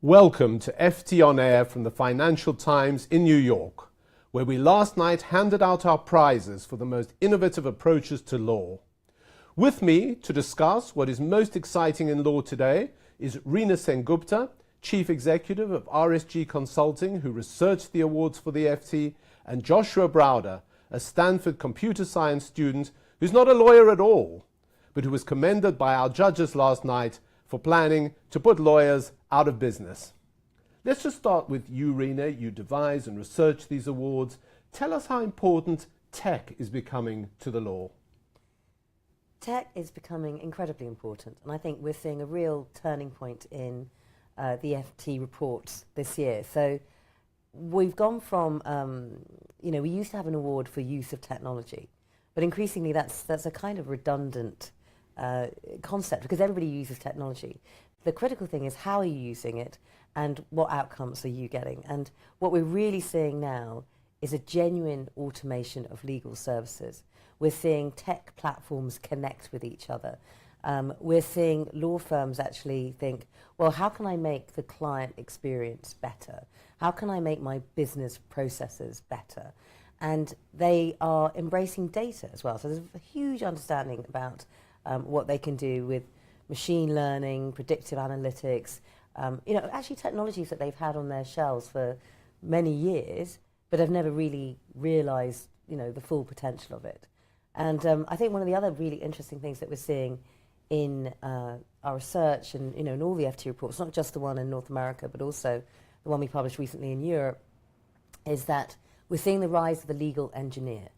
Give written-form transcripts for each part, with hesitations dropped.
Welcome to FT On Air from the Financial Times in New York, where we last night handed out our prizes for the most innovative approaches to law. With me to discuss what is most exciting in law today is Reena Sengupta, Chief Executive of RSG Consulting, who researched the awards for the FT, and Joshua Browder, a Stanford computer science student who's not a lawyer at all, but who was commended by our judges last night for planning to put lawyers out of business. Let's just start with you, Reena. You devise and research these awards. Tell us how important tech is becoming to the law. Tech is becoming incredibly important, and I think we're seeing a real turning point in the FT reports this year. So we've gone from, we used to have an award for use of technology, but increasingly that's a kind of redundant concept because everybody uses technology. The critical thing is how are you using it and what outcomes are you getting? And what we're really seeing now is a genuine automation of legal services. We're seeing tech platforms connect with each other. We're seeing law firms actually think, well, how can I make the client experience better? How can I make my business processes better? And they are embracing data as well. So there's a huge understanding about what they can do with machine learning, predictive analytics, actually technologies that they've had on their shelves for many years, but have never really realized, the full potential of it. And I think one of the other really interesting things that we're seeing in our research and, in all the FT reports, not just the one in North America, but also the one we published recently in Europe, is that we're seeing the rise of the legal engineer.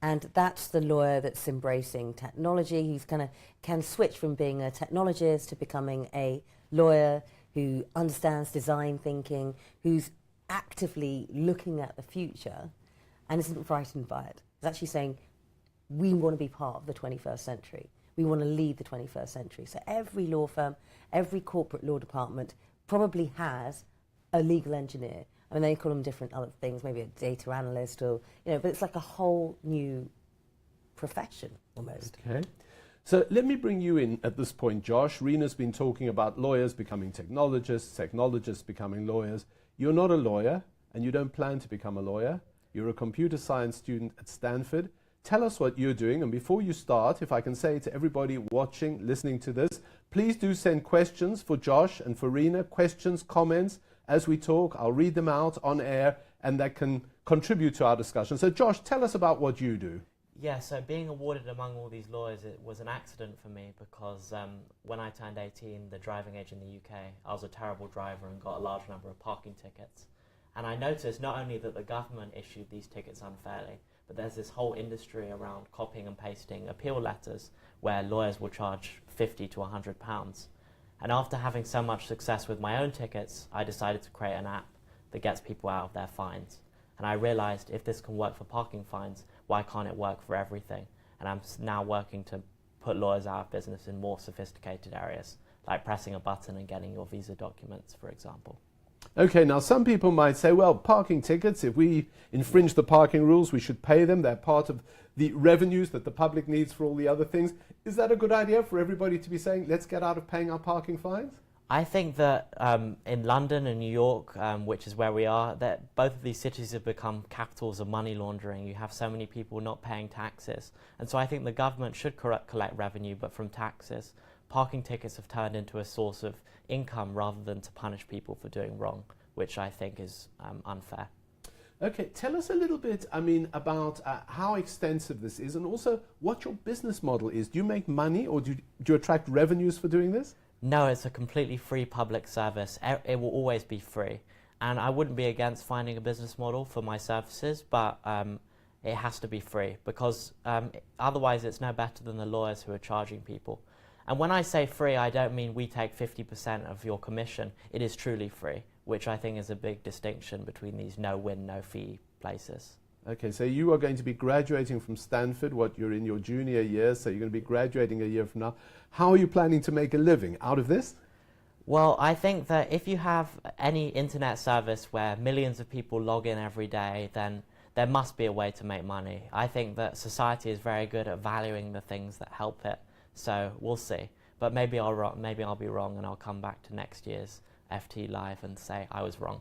And that's the lawyer that's embracing technology. He's can switch from being a technologist to becoming a lawyer who understands design thinking, who's actively looking at the future and isn't frightened by it. He's actually saying, we want to be part of the 21st century. We want to lead the 21st century. So every law firm, every corporate law department probably has a legal engineer. I mean, they call them different other things, maybe a data analyst or, but it's like a whole new profession almost. Okay. So let me bring you in at this point, Josh. Reena's been talking about lawyers becoming technologists, technologists becoming lawyers. You're not a lawyer and you don't plan to become a lawyer. You're a computer science student at Stanford. Tell us what you're doing. And before you start, if I can say to everybody watching, listening to this, please do send questions for Josh and for Reena, questions, comments. As we talk, I'll read them out on air and that can contribute to our discussion. So Josh, tell us about what you do. Yeah, so being awarded among all these lawyers, it was an accident for me because when I turned 18, the driving age in the UK, I was a terrible driver and got a large number of parking tickets. And I noticed not only that the government issued these tickets unfairly, but there's this whole industry around copying and pasting appeal letters where lawyers will charge £50 to £100. And after having so much success with my own tickets, I decided to create an app that gets people out of their fines. And I realized if this can work for parking fines, why can't it work for everything? And I'm now working to put lawyers out of business in more sophisticated areas, like pressing a button and getting your visa documents, for example. Okay, now some people might say, well, parking tickets, if we infringe the parking rules, we should pay them. They're part of the revenues that the public needs for all the other things. Is that a good idea for everybody to be saying, let's get out of paying our parking fines? I think that in London and New York, which is where we are, that both of these cities have become capitals of money laundering. You have so many people not paying taxes. And so I think the government should collect revenue, but from taxes. Parking tickets have turned into a source of income rather than to punish people for doing wrong, which I think is unfair. Okay, tell us a little bit, about how extensive this is and also what your business model is. Do you make money or do you attract revenues for doing this? No, it's a completely free public service. It will always be free. And I wouldn't be against finding a business model for my services, but it has to be free because otherwise it's no better than the lawyers who are charging people. And when I say free, I don't mean we take 50% of your commission. It is truly free, which I think is a big distinction between these no-win, no-fee places. Okay, so you are going to be graduating from Stanford, you're in your junior year, so you're going to be graduating a year from now. How are you planning to make a living out of this? Well, I think that if you have any internet service where millions of people log in every day, then there must be a way to make money. I think that society is very good at valuing the things that help it, so we'll see. but maybe I'll be wrong, and I'll come back to next year's FT Live and say I was wrong.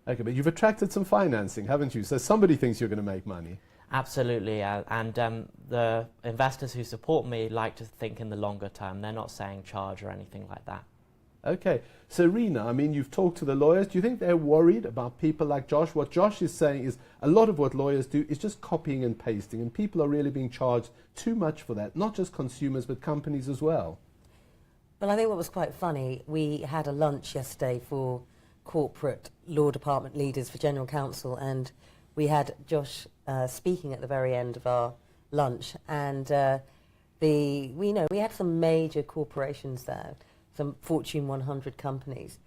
Okay, but you've attracted some financing, haven't you? So somebody thinks you're going to make money. Absolutely, and the investors who support me like to think in the longer term. They're not saying charge or anything like that. Okay, so Rena, I mean, you've talked to the lawyers. Do you think they're worried about people like Josh? What Josh is saying is a lot of what lawyers do is just copying and pasting, and people are really being charged too much for that, not just consumers, but companies as well. Well, I think what was quite funny, we had a lunch yesterday for corporate law department leaders for General Counsel, and we had Josh speaking at the very end of our lunch, and we had some major corporations there, some Fortune 100 companies,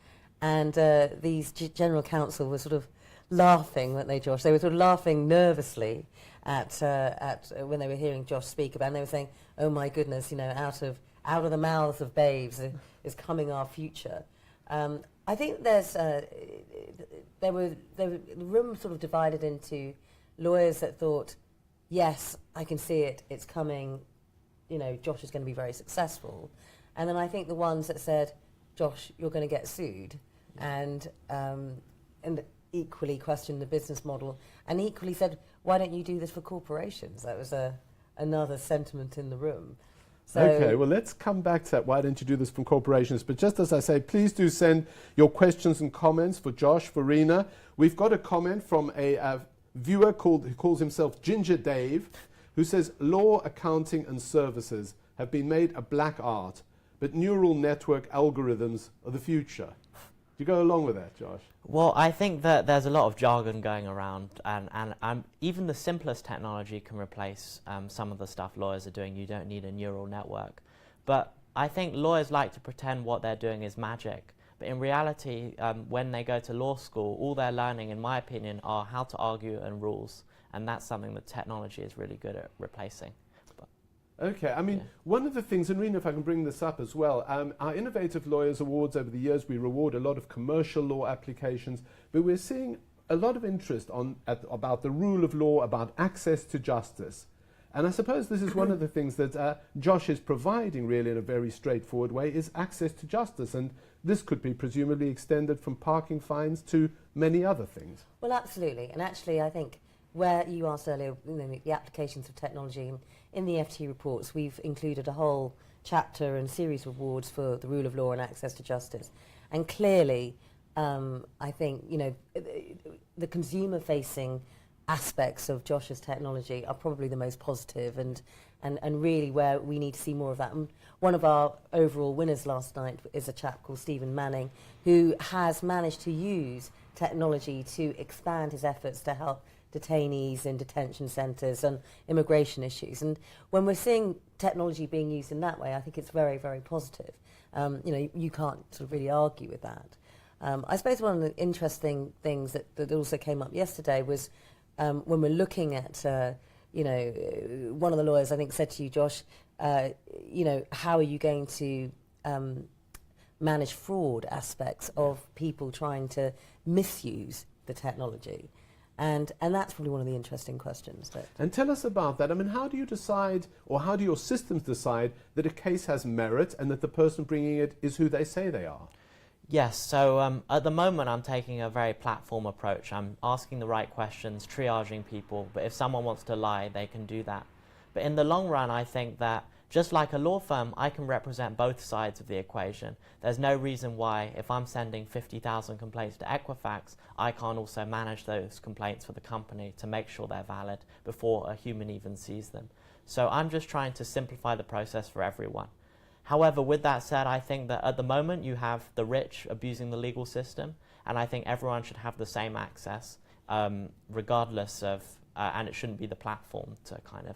and these General Counsel were sort of laughing, weren't they, Josh? They were sort of laughing nervously at when they were hearing Josh speak about, and they were saying, "Oh my goodness, out of the mouths of babes is coming our future." I think the room sort of divided into lawyers that thought, yes, I can see it, it's coming, Josh is going to be very successful. And then I think the ones that said, Josh, you're going to get sued, and equally questioned the business model, and equally said, why don't you do this for corporations? That was another sentiment in the room. So okay, well, let's come back to that. Why don't you do this from corporations? But just as I say, please do send your questions and comments for Josh, for Rena. We've got a comment from a viewer who calls himself Ginger Dave, who says, law, accounting and services have been made a black art, but neural network algorithms are the future. Do you go along with that, Josh? Well, I think that there's a lot of jargon going around, and even the simplest technology can replace some of the stuff lawyers are doing. You don't need a neural network. But I think lawyers like to pretend what they're doing is magic. But in reality, when they go to law school, all they're learning, in my opinion, are how to argue and rules. And that's something that technology is really good at replacing. Okay, I mean, one of the things, and Rena, if I can bring this up as well, our Innovative Lawyers Awards over the years, we reward a lot of commercial law applications, but we're seeing a lot of interest about the rule of law, about access to justice. And I suppose this is one of the things that Josh is providing really in a very straightforward way, is access to justice. And this could be presumably extended from parking fines to many other things. Well, absolutely. And actually, I think where you asked earlier, the applications of technology, in the FT reports, we've included a whole chapter and series of awards for the rule of law and access to justice. And clearly, I think, the consumer-facing aspects of Josh's technology are probably the most positive and really where we need to see more of that. And one of our overall winners last night is a chap called Stephen Manning, who has managed to use technology to expand his efforts to help detainees in detention centres and immigration issues. And when we're seeing technology being used in that way, I think it's very, very positive. You can't sort of really argue with that. I suppose one of the interesting things that also came up yesterday was when we're looking at, one of the lawyers I think said to you, Josh, how are you going to manage fraud aspects of people trying to misuse the technology? And that's probably one of the interesting questions. And tell us about that. I mean, how do you decide, or how do your systems decide that a case has merit and that the person bringing it is who they say they are? Yes, so at the moment I'm taking a very platform approach. I'm asking the right questions, triaging people, but if someone wants to lie, they can do that. But in the long run, I think that just like a law firm, I can represent both sides of the equation. There's no reason why, if I'm sending 50,000 complaints to Equifax, I can't also manage those complaints for the company to make sure they're valid before a human even sees them. So I'm just trying to simplify the process for everyone. However, with that said, I think that at the moment you have the rich abusing the legal system, and I think everyone should have the same access, regardless of, and it shouldn't be the platform to kind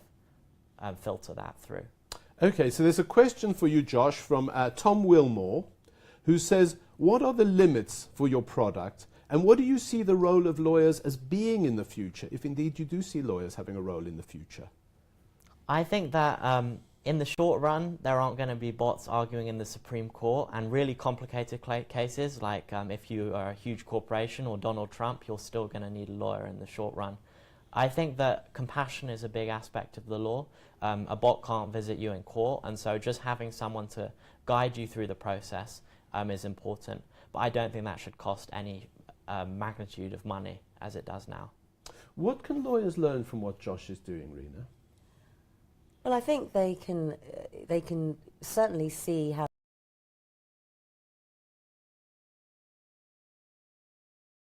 of filter that through. Okay, so there's a question for you, Josh, from Tom Wilmore, who says, what are the limits for your product, and what do you see the role of lawyers as being in the future, if indeed you do see lawyers having a role in the future? I think that in the short run, there aren't going to be bots arguing in the Supreme Court, and really complicated cases, like if you are a huge corporation or Donald Trump, you're still going to need a lawyer in the short run. I think that compassion is a big aspect of the law. A bot can't visit you in court, and so just having someone to guide you through the process is important. But I don't think that should cost any magnitude of money as it does now. What can lawyers learn from what Josh is doing, Rena? Well, I think they can certainly see how